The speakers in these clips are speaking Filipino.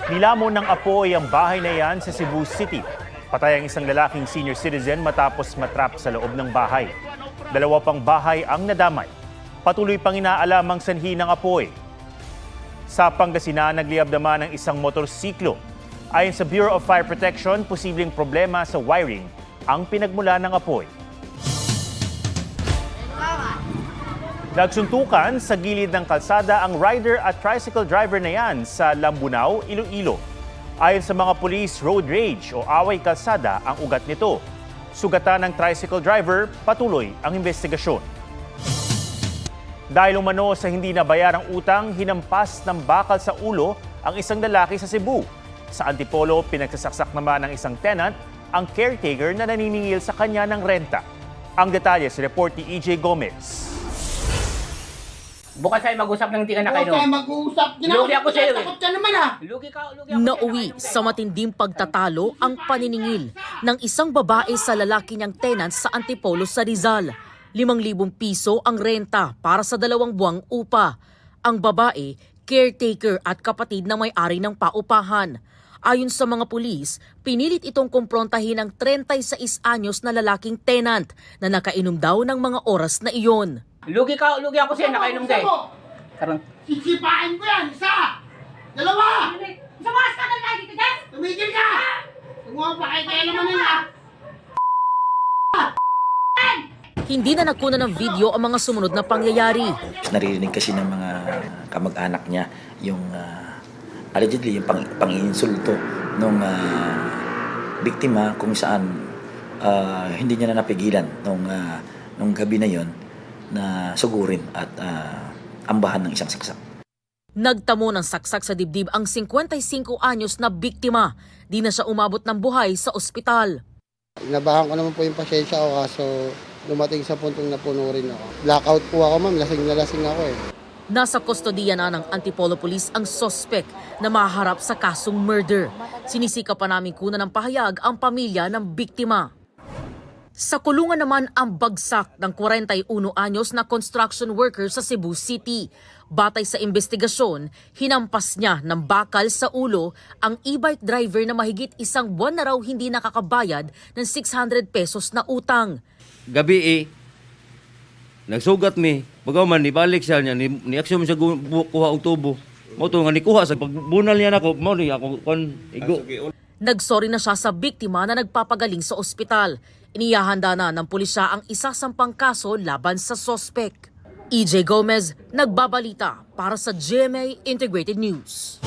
Nilamon ng apoy ang bahay na yan sa Cebu City. Patay ang isang lalaking senior citizen matapos matrap sa loob ng bahay. Dalawa pang bahay ang nadamay. Patuloy pang inaalam ang sanhi ng apoy. Sa Pangasinan, nagliyab naman ng isang motorsiklo. Ayon sa Bureau of Fire Protection, posibleng problema sa wiring ang pinagmula ng apoy. Nagsuntukan sa gilid ng kalsada ang rider at tricycle driver na yan sa Lambunao, Iloilo. Ayon sa mga pulis, road rage o away kalsada ang ugat nito. Sugatan ng tricycle driver, patuloy ang investigasyon. Dahil umano sa hindi nabayarang utang, hinampas ng bakal sa ulo ang isang lalaki sa Cebu. Sa Antipolo, pinagsasaksak naman ng isang tenant ang caretaker na naniningil sa kanya ng renta. Ang detalye sa report ni EJ Gomez. Bukas tayo mag-usap ng hindi ka nakainom. Huwag tayo mag-uusap. Lugi ako sa'yo eh. Takot ka naman ah. Lugi ako Nauwi sa matinding pagtatalo ang paniningil ng isang babae sa lalaki niyang tenant sa Antipolo sa Rizal. 5,000 piso ang renta para sa 2 buwang upa. Ang babae, caretaker at kapatid na may-ari ng paupahan. Ayon sa mga pulis, pinilit itong kumprontahin ng 36 anyos na lalaking tenant na nakainom daw ng mga oras na iyon. Lugi ako sa'yo, nakainom ka eh. Karang. Sisipain ko yan. Isa. Dalawa. Sumakas ka na tayo dito, Jess! Tumigil ka. Tumuha pa kayo kaya naman nila. Hindi na nagkunan ng video ang mga sumunod na pangyayari. Naririnig kasi ng mga kamag-anak niya yung allegedly yung pang-insulto ng biktima kung saan hindi niya na napigilan nung gabi na yon na sugurin at ambahan ng isang saksak. Nagtamo ng saksak sa dibdib ang 55 anyos na biktima. Di na siya umabot ng buhay sa ospital. Nabahan ko naman po yung pasensya ko kaso dumating sa puntong napuno rin ako. Blackout po ako ma'am, lasing na lasing ako eh. Nasa kustodiya na ng Antipolo Police ang suspect na maharap sa kasong murder. Sinisika pa namin kunan ng pahayag ang pamilya ng biktima. Sa kulungan naman ang bagsak ng 41 anyos na construction worker sa Cebu City. Batay sa investigasyon, hinampas niya ng bakal sa ulo ang e-bike driver na mahigit 1 buwan na raw hindi nakakabayad ng 600 pesos na utang. Gabi nagsugat mi. Bagaman ibalik siya niya, ni aksyon siya kuha og tubo. Mo to nga ni kuha sa pagbunal niya nako, mo ni ako kon igo. Nagsorry na siya sa biktima na nagpapagaling sa ospital. Inihahanda na ng pulisya ang isasampang kaso laban sa sospek. EJ Gomez, nagbabalita para sa GMA Integrated News.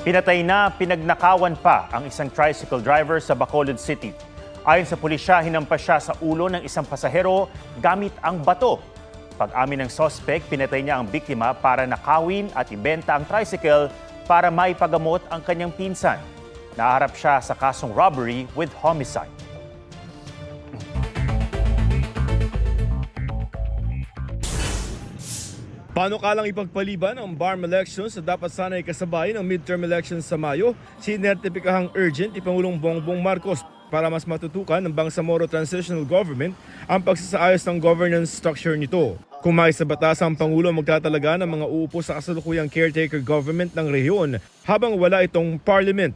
Pinatay na, pinagnakawan pa ang isang tricycle driver sa Bacolod City. Ayon sa pulisya, hinampas siya sa ulo ng isang pasahero gamit ang bato. Pag-amin ng sospek, pinatay niya ang biktima para nakawin at ibenta ang tricycle para maipagamot ang kanyang pinsan. Naharap siya sa kasong robbery with homicide. Panukalang ipagpaliban ang BARM elections na dapat sana'y kasabay ng midterm elections sa Mayo, sinertipikahang urgent ni Pangulong Bongbong Marcos para mas matutukan ng Bangsamoro Transitional Government ang pagsasaayos ng governance structure nito. Kung may sa batas ang Pangulo magtatalaga ng mga uupo sa kasalukuyang caretaker government ng rehiyon habang wala itong parliament.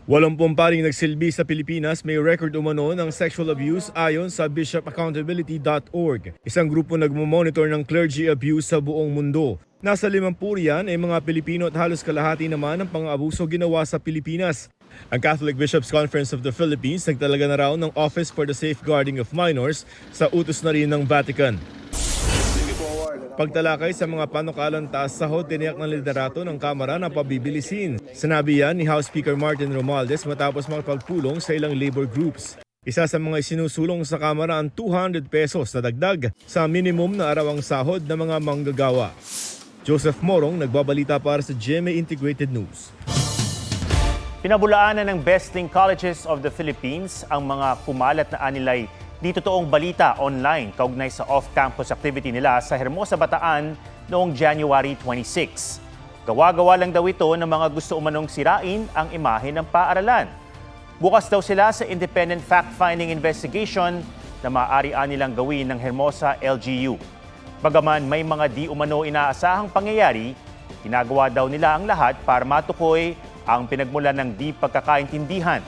80 paring nagsilbi sa Pilipinas may record umano ng sexual abuse ayon sa bishopaccountability.org. Isang grupo nagmamonitor ng clergy abuse sa buong mundo. Nasa 50 riyan ay mga Pilipino at halos kalahati naman ang pang-abuso ginawa sa Pilipinas. Ang Catholic Bishops' Conference of the Philippines nagtalaga na raw ng Office for the Safeguarding of Minors sa utos na rin ng Vatican. Pagtalakay sa mga panukalang taas sahod, tiniyak ng liderato ng Kamara na pabibilisin. Sinabi yan ni House Speaker Martin Romualdez matapos makapagpulong sa ilang labor groups. Isa sa mga isinusulong sa Kamara ang 200 pesos na dagdag sa minimum na arawang sahod ng mga manggagawa. Joseph Morong, nagbabalita para sa GMA Integrated News. Pinabulaanan ng Besting Colleges of the Philippines ang mga kumalat na anilay di totoong balita online kaugnay sa off-campus activity nila sa Hermosa, Bataan noong January 26. Gawa-gawa lang daw ito ng mga gusto umanong sirain ang imahe ng paaralan. Bukas daw sila sa independent fact-finding investigation na maaari nilang gawin ng Hermosa LGU. Bagaman may mga di umano inaasahang pangyayari, ginagawa daw nila ang lahat para matukoy ang pinagmulan ng di pagkakaintindihan.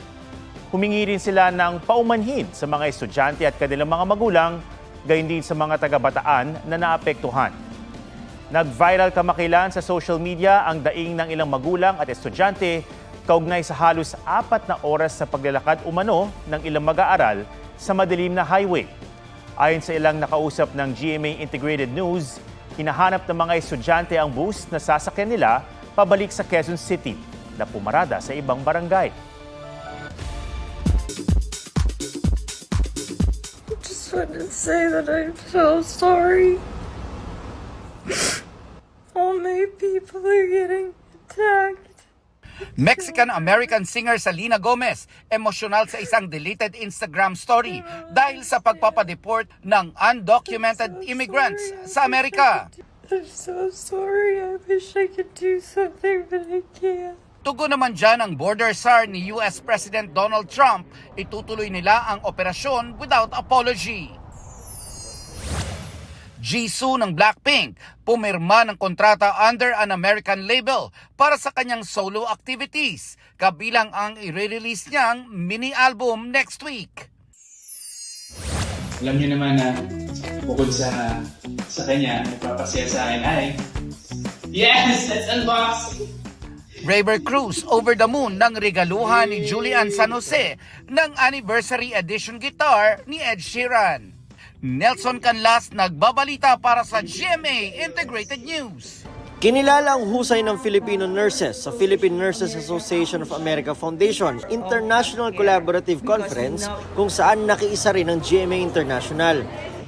Humingi rin sila ng paumanhin sa mga estudyante at kanilang mga magulang, gayon din sa mga taga-Bataan na naapektuhan. Nag-viral kamakilan sa social media ang daing ng ilang magulang at estudyante kaugnay sa halos 4 na oras sa paglalakad umano ng ilang mag-aaral sa madilim na highway. Ayon sa ilang nakausap ng GMA Integrated News, hinahanap ng mga estudyante ang bus na sasakyan nila pabalik sa Quezon City na pumarada sa ibang barangay. I just wanted to say that I'm so sorry. All my people are getting attacked. Mexican-American singer Selena Gomez emosyonal sa isang deleted Instagram story dahil sa pagpapadeport ng undocumented immigrants sa Amerika. I'm so sorry. I wish I could do something, but I can't. Tugon naman dyan ang border SAR ni US President Donald Trump, itutuloy nila ang operasyon without apology. Jisoo ng Blackpink, pumirma ng kontrata under an American label para sa kanyang solo activities, kabilang ang i-release niyang mini-album next week. Alam niyo naman na bukod sa kanya, nagpapasaya sa akin ay, yes, let's unbox! Raver Cruz over the moon ng regaluhan ni Julian San Jose ng anniversary edition guitar ni Ed Sheeran. Nelson Canlas nagbabalita para sa GMA Integrated News. Kinilala ang husay ng Filipino nurses sa Philippine Nurses Association of America Foundation International Collaborative Conference kung saan nakiisa rin ang GMA International.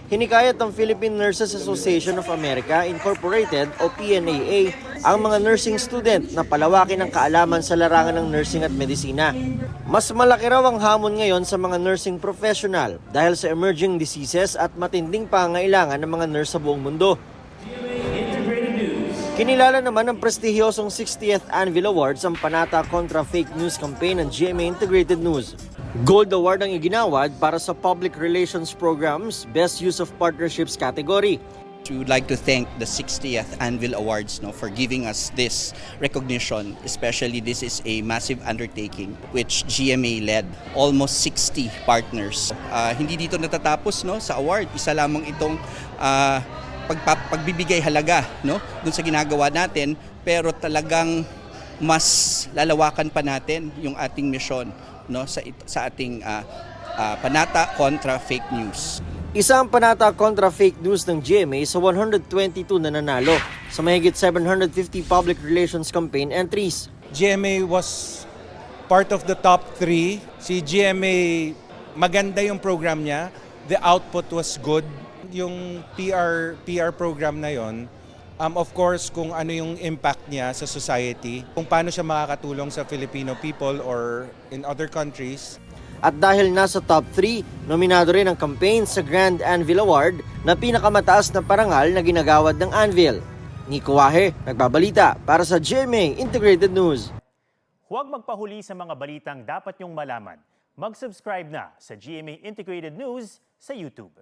Hinikayat ng Philippine Nurses Association of America Incorporated o PNAA ang mga nursing student na palawakin ang kaalaman sa larangan ng nursing at medisina. Mas malaki raw ang hamon ngayon sa mga nursing professional dahil sa emerging diseases at matinding pangangailangan ng mga nurse sa buong mundo. Kinilala naman ng prestihiyosong 60th Anvil Awards ang Panata Contra Fake News campaign ng GMA Integrated News. Gold Award ang iginawad para sa Public Relations Programs Best Use of Partnerships category. We would like to thank the 60th Anvil Awards for giving us this recognition. Especially this is a massive undertaking which GMA led. Almost 60 partners. Hindi dito natatapos sa award. Isa lamang itong pagbibigay halaga dun sa ginagawa natin, pero talagang mas lalawakan pa natin yung ating mission sa ating Panata Contra Fake News. Isa ang Panata Contra Fake News ng GMA sa 122 na nanalo sa mahigit 750 public relations campaign entries. GMA was part of the top 3. Si GMA, maganda yung program niya. The output was good. Yung PR program na yon, of course, kung ano yung impact niya sa society, kung paano siya makakatulong sa Filipino people or in other countries. At dahil nasa top 3, nominado rin ang campaign sa Grand Anvil Award na pinakamataas na parangal na ginagawad ng Anvil. Nico Wahe, nagbabalita para sa GMA Integrated News. Huwag magpahuli sa mga balitang dapat niyong malaman. Mag-subscribe na sa GMA Integrated News sa YouTube.